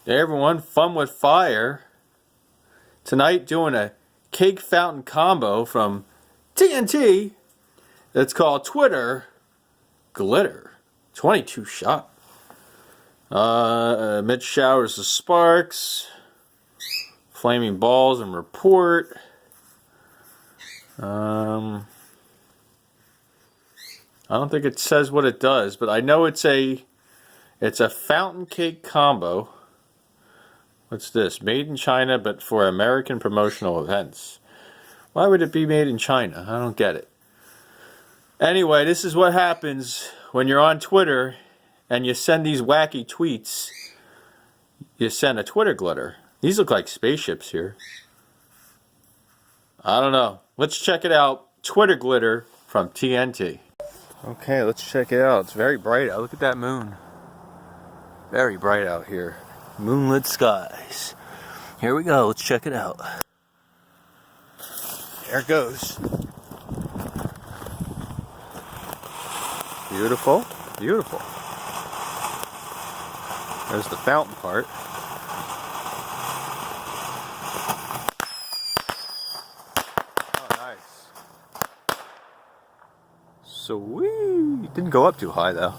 Hey everyone, fun with fire. Tonight doing a cake fountain combo from TNT. It's called Twitter Glitter. 22 shot. Amid showers of sparks, flaming balls and report. I don't think it says what it does, but I know it's a fountain cake combo. What's this? Made in China, but for American promotional events. Why would it be made in China? I don't get it. Anyway, this is what happens when you're on Twitter and you send these wacky tweets. You send a Twitter glitter. These look like spaceships here. I don't know. Let's check it out. Twitter glitter from TNT. Okay, let's check it out. It's very bright out. Look at that moon. Very bright out here. Moonlit skies. Here we go. Let's check it out. There it goes. Beautiful. Beautiful. There's the fountain part. Oh, nice. Sweet. Didn't go up too high though.